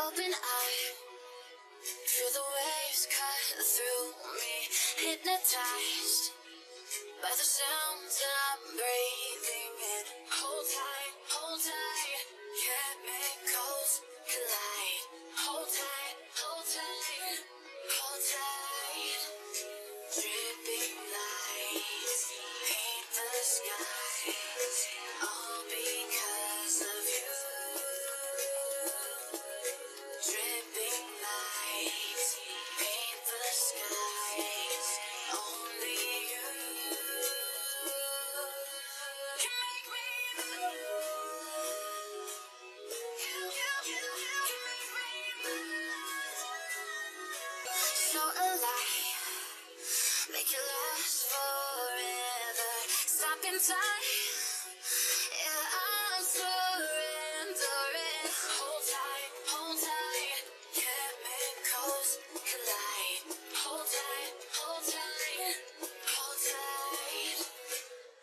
Open eye, feel the waves cut through me, hypnotized by the sounds I'm breathing in. Hold tight, chemicals collide. Hold tight, hold tight, hold tight. Dripping lights paint the skies, all because of you. Dripping lights paint the skies, only you can make me move. You can make me move. So alive, make it last forever. Stop in time, yeah, I'm surrendering. Hold tight, chemicals collide. Hold tight, hold tight, hold tight.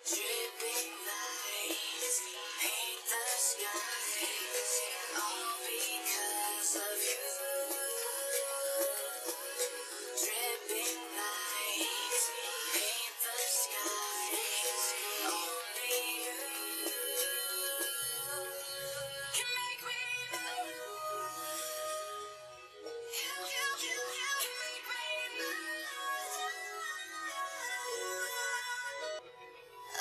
Dripping lights paint the skies, all because of you. Dripping lights paint the skies, only you can make me move. You can make me move.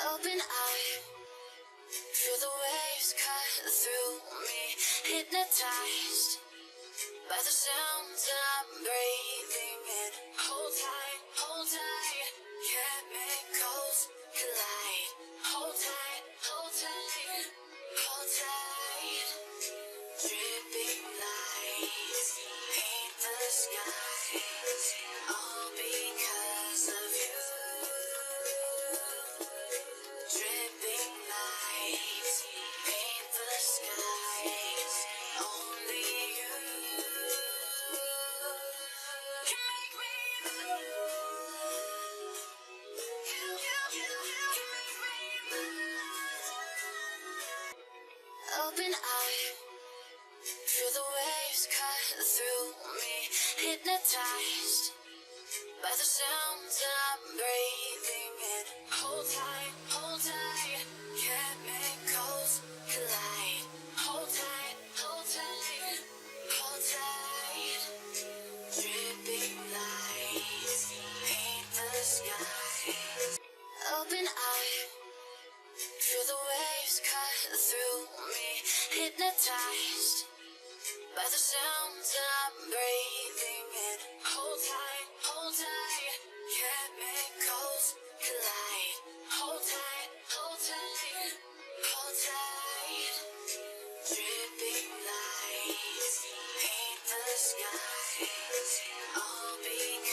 Open eye, feel the waves cut through me, hypnotized by the sounds I'm breathing in. Hold tight, chemicals collide. Hold tight, hold tight, hold tight. Dripping lights paint the skies, all because of you. Dripping lights paint the skies, only you can make me move. You can make me move. Open eye, feel the waves cut through me, hypnotized by the sounds I'm breathing in. Hold tight, chemicals collide. Hold tight, hold tight, hold tight. Dripping lights paint the skies. Open eye, feel the waves cut through me, hypnotized by the sounds I'm breathing in. Hold tight, chemicals collide. Hold tight, hold tight. Dripping lights paint the skies, all because